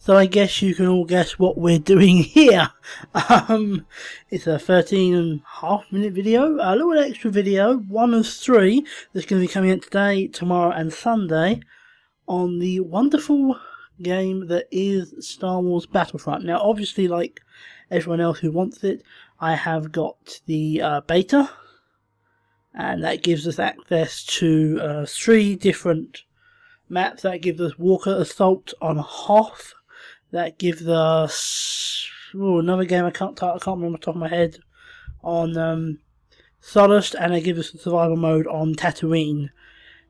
So I guess you can all guess what we're doing here. It's a 13.5-minute video, a little extra video, one of 3 that's going to be coming out today, tomorrow and Sunday on the wonderful game that is Star Wars Battlefront. Now obviously, like everyone else who wants it, I have got the beta, and that gives us access to 3 different maps. That gives us Walker Assault on Hoth. That gives us another game I can't remember off the top of my head, on Solace, and it gives us the survival mode on Tatooine.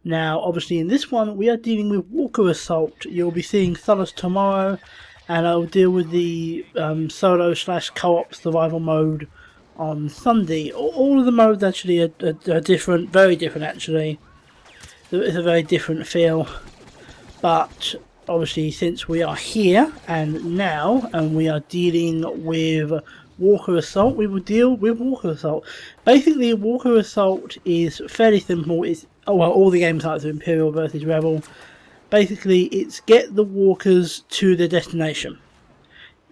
Now, obviously, in this one, we are dealing with Walker Assault. You'll be seeing Solace tomorrow, and I'll deal with the solo/co-op survival mode on Sunday. All of the modes actually are different, very different actually. It's a very different feel, but obviously, since we are here and now, and we are dealing with Walker Assault, we will deal with Walker Assault. Basically, Walker Assault is fairly simple. It's all the game types are Imperial versus Rebel. Basically, it's get the walkers to their destination.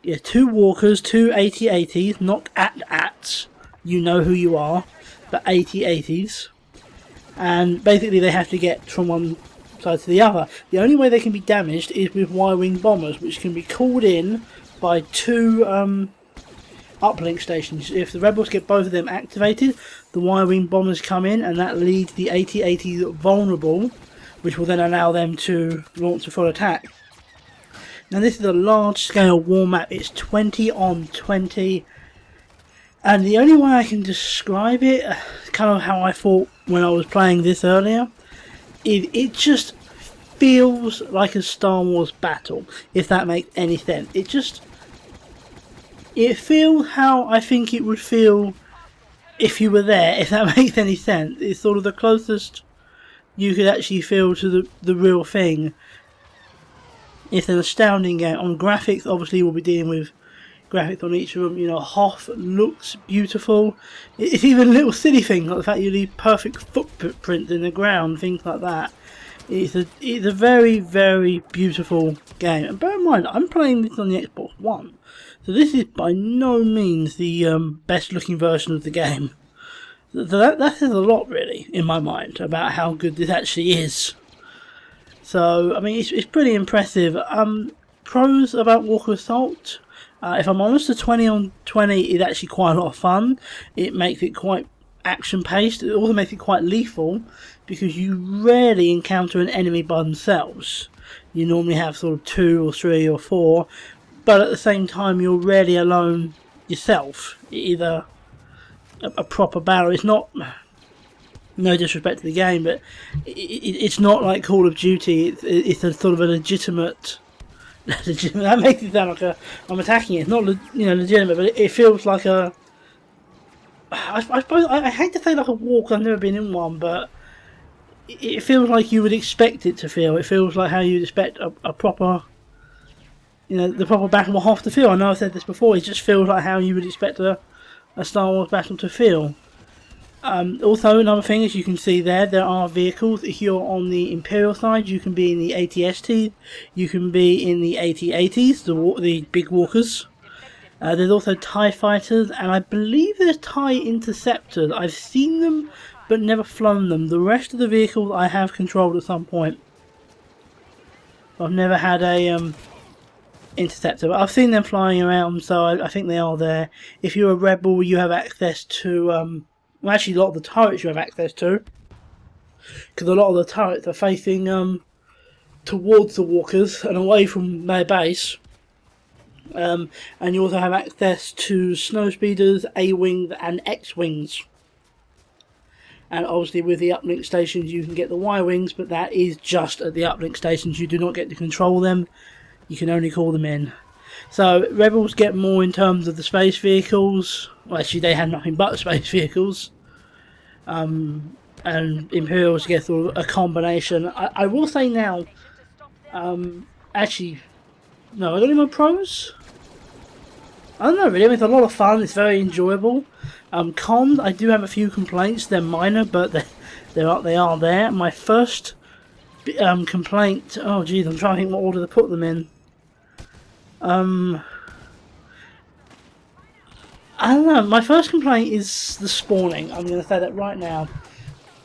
Yeah, 2 walkers, 2 AT-ATs, not AT-ATs. You know who you are, but AT-ATs. And basically, they have to get from one side to the other. The only way they can be damaged is with Y-wing bombers, which can be called in by 2 uplink stations. If the rebels get both of them activated, the Y-wing bombers come in, and that leaves the AT-ATs vulnerable, which will then allow them to launch a full attack. Now this is a large scale war map. It's 20 on 20, and the only way I can describe it, kind of how I thought when I was playing this earlier, it just feels like a Star Wars battle, if that makes any sense. It feels how I think it would feel if you were there, if that makes any sense. It's sort of the closest you could actually feel to the real thing. It's an astounding game. On graphics, obviously we'll be dealing with graphics on each of them. You know, Hoth looks beautiful. It's even little silly things like the fact you leave perfect footprints in the ground, things like that. It's a very, very beautiful game. And bear in mind, I'm playing this on the Xbox One, so this is by no means the best looking version of the game. So that says a lot, really, in my mind, about how good this actually is. So, I mean, it's pretty impressive. Pros about Walker Assault. If I'm honest, the 20 on 20 is actually quite a lot of fun. It makes it quite action-paced. It also makes it quite lethal, because you rarely encounter an enemy by themselves. You normally have sort of 2 or 3 or 4, but at the same time you're rarely alone yourself. Either a proper battle. It's not, no disrespect to the game, but it's not like Call of Duty. It's a sort of a legitimate. That makes it sound like I'm attacking it. It's not, legitimate, but it feels like a. I suppose I hate to say like a war, because I've never been in one, but it feels like you would expect it to feel. It feels like how you'd expect a proper, the proper battle will have to feel. I know I've said this before. It just feels like how you would expect a Star Wars battle to feel. Also, another thing, as you can see there are vehicles. If you're on the Imperial side, you can be in the AT-ST, you can be in the AT-ATs, the big walkers. There's also TIE fighters, and I believe there's TIE interceptors. I've seen them, but never flown them. The rest of the vehicles I have controlled at some point. I've never had a interceptor, but I've seen them flying around, so I think they are there. If you're a rebel, you have access to well, actually, a lot of the turrets you have access to, because a lot of the turrets are facing towards the walkers and away from their base. And you also have access to snow speeders, A-wings and X-wings. And obviously with the uplink stations you can get the Y-wings, but that is just at the uplink stations. You do not get to control them, you can only call them in. So Rebels get more in terms of the space vehicles. Well, actually they have nothing but space vehicles. And Imperials get sort of a combination. I will say now, actually, no, I got any more pros? I don't know really, I mean, it's a lot of fun, it's very enjoyable. Cons, I do have a few complaints, they're minor, but they are there. My first complaint, oh geez, I'm trying to think what order to put them in. I don't know, my first complaint is the spawning. I'm going to say that right now.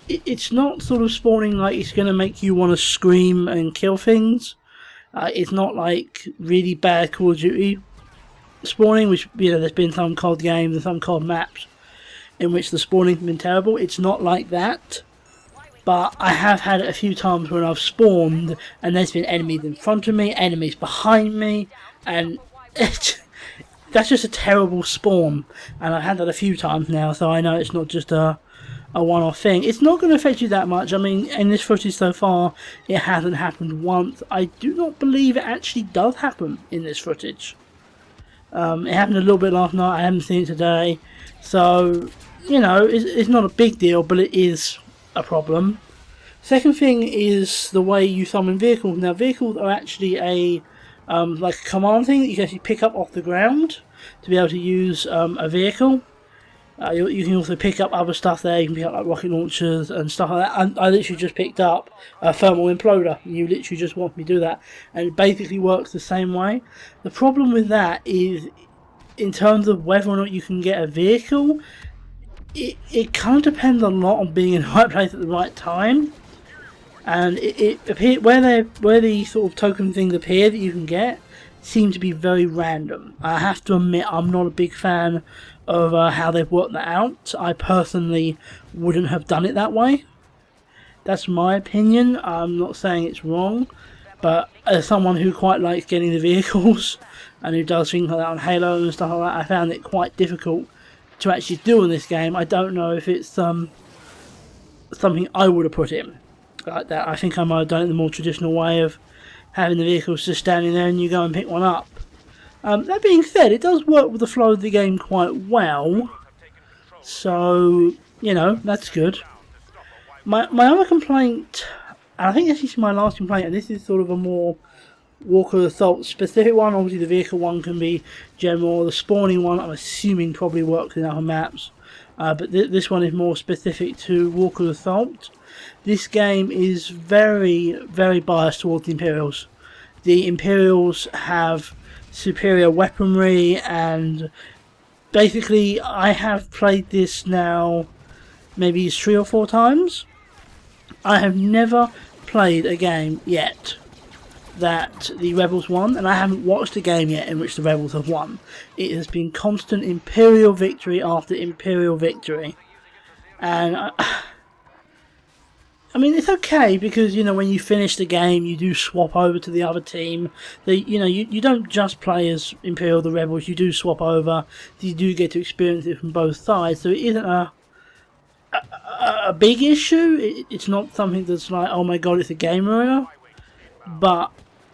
It's not sort of spawning like it's going to make you want to scream and kill things. It's not like really bad Call of Duty spawning, which, you know, there's been some COD games and some COD maps in which the spawning's been terrible. It's not like that. But I have had it a few times when I've spawned and there's been enemies in front of me, enemies behind me, and that's just a terrible spawn. And I've had that a few times now, so I know it's not just a one-off thing. It's not going to affect you that much. I mean, in this footage so far, it hasn't happened once. I do not believe it actually does happen in this footage. It happened a little bit last night, I haven't seen it today. So, you know, it's not a big deal, but it is a problem. Second thing is the way you summon vehicles. Now, vehicles are actually a like a command thing that you can actually pick up off the ground to be able to use a vehicle. You can also pick up other stuff there. You can pick up like rocket launchers and stuff like that. I literally just picked up a thermal imploder. You literally just want me to do that, and it basically works the same way. The problem with that is, in terms of whether or not you can get a vehicle, it kind of depends a lot on being in the right place at the right time. And it appear where the sort of token things appear that you can get seem to be very random. I have to admit, I'm not a big fan of how they've worked that out. I personally wouldn't have done it that way. That's my opinion. I'm not saying it's wrong, but as someone who quite likes getting the vehicles and who does things like that on Halo and stuff like that, I found it quite difficult to actually do in this game. I don't know if it's something I would have put in like that. I think I might have done it the more traditional way of having the vehicles just standing there and you go and pick one up. That being said, it does work with the flow of the game quite well, so, you know, that's good. My other complaint, and I think this is my last complaint, and this is sort of a more Walker Assault specific one. Obviously the vehicle one can be general. The spawning one, I'm assuming, probably works in other maps, but this one is more specific to Walker Assault. This game is very, very biased towards the Imperials. The Imperials have superior weaponry, and basically I have played this now maybe 3 or 4 times. I have never played a game yet that the Rebels won, and I haven't watched a game yet in which the Rebels have won. It has been constant Imperial victory after Imperial victory, and I mean, it's okay because, you know, when you finish the game, you do swap over to the other team. You know, you don't just play as Imperial the Rebels. You do swap over. You do get to experience it from both sides. So it isn't a big issue. It's not something that's like, oh my god, it's a game ruiner. But,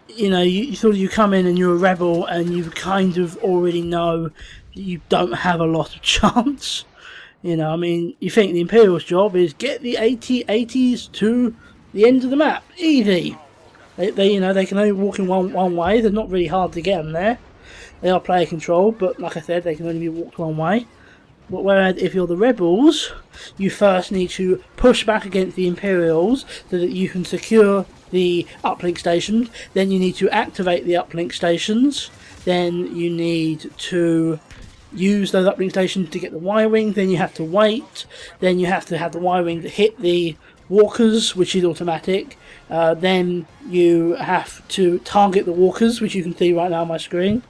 you know, you come in and you're a rebel and you kind of already know that you don't have a lot of chance. You know, I mean, you think the Imperials' job is get the ATs to the end of the map. Easy. You know, they can only walk in one way. They're not really hard to get them there. They are player controlled, but like I said, they can only be walked one way. But whereas if you're the Rebels, you first need to push back against the Imperials so that you can secure the uplink stations. Then you need to activate the uplink stations. Then you need to use those uplink stations to get the Y-Wing. Then you have to wait. Then you have to have the Y-Wing to hit the walkers, which is automatic. Then you have to target the walkers, which you can see right now on my screen,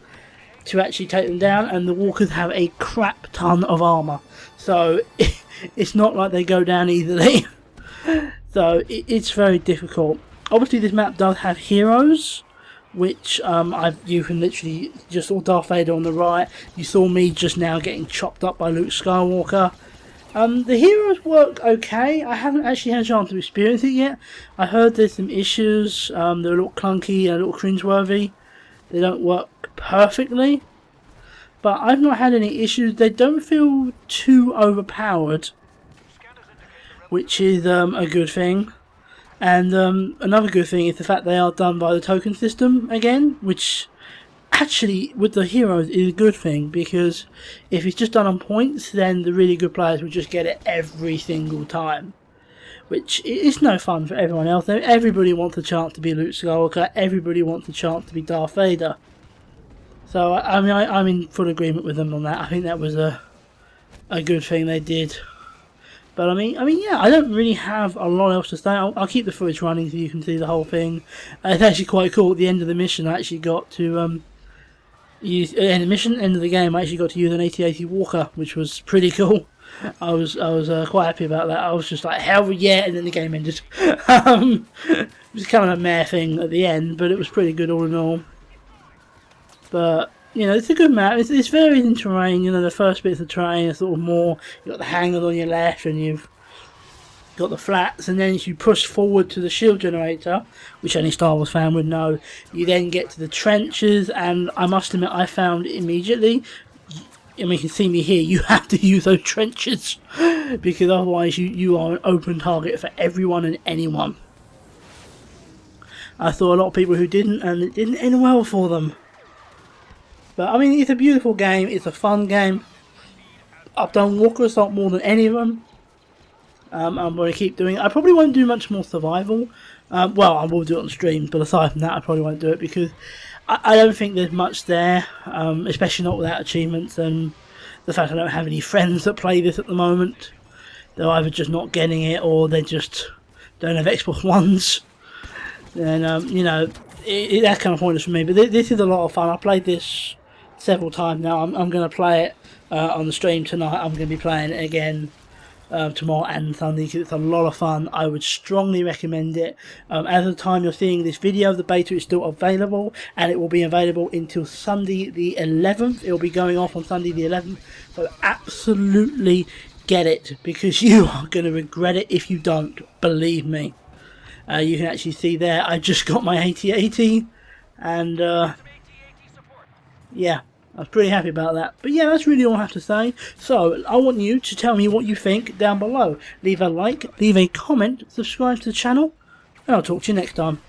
to actually take them down. And the walkers have a crap ton of armor, so it's not like they go down easily. So it's very difficult. Obviously this map does have heroes, which you can literally just saw Darth Vader on the right. You saw me just now getting chopped up by Luke Skywalker. The heroes work okay. I haven't actually had a chance to experience it yet. I heard there's some issues. They're a little clunky and a little cringeworthy. They don't work perfectly. But I've not had any issues. They don't feel too overpowered, which is a good thing. And another good thing is the fact they are done by the token system again, which actually with the heroes is a good thing, because if it's just done on points, then the really good players will just get it every single time, which is no fun for everyone else. Everybody wants a chance to be Luke Skywalker. Everybody wants a chance to be Darth Vader. So I mean, I'm in full agreement with them on that. I think that was a good thing they did. But I mean, yeah, I don't really have a lot else to say. I'll keep the footage running so you can see the whole thing. It's actually quite cool. At the end of the mission, I actually got to use end of the game. I actually got to use an AT-AT walker, which was pretty cool. I was quite happy about that. I was just like, hell yeah, and then the game ended. It was kind of a meh thing at the end, but it was pretty good all in all. But you know, it's a good map. It's varied in terrain. You know, the first bits of terrain are sort of more. You've got the hangars on your left, and you've got the flats, and then as you push forward to the shield generator, which any Star Wars fan would know, you then get to the trenches, and I must admit, I found immediately. I mean, you can see me here. You have to use those trenches because otherwise, you are an open target for everyone and anyone. I saw a lot of people who didn't, and it didn't end well for them. But I mean, it's a beautiful game. It's a fun game. I've done Walker Assault more than any of them. I'm going to keep doing it. I probably won't do much more survival. Well, I will do it on stream, but aside from that, I probably won't do it because I don't think there's much there, especially not without achievements and the fact I don't have any friends that play this at the moment. They're either just not getting it or they just don't have Xbox Ones. And, you know, that's kind of pointless for me. But this is a lot of fun. I played this several times now. I'm going to play it on the stream tonight. I'm going to be playing it again tomorrow and Sunday because it's a lot of fun. I would strongly recommend it. As of the time you're seeing this video, the beta is still available and it will be available until Sunday the 11th. It will be going off on Sunday the 11th. So absolutely get it because you are going to regret it if you don't. Believe me. You can actually see there I just got my AT-AT and yeah, I was pretty happy about that. But yeah, that's really all I have to say. So I want you to tell me what you think down below. Leave a like, leave a comment, subscribe to the channel, and I'll talk to you next time.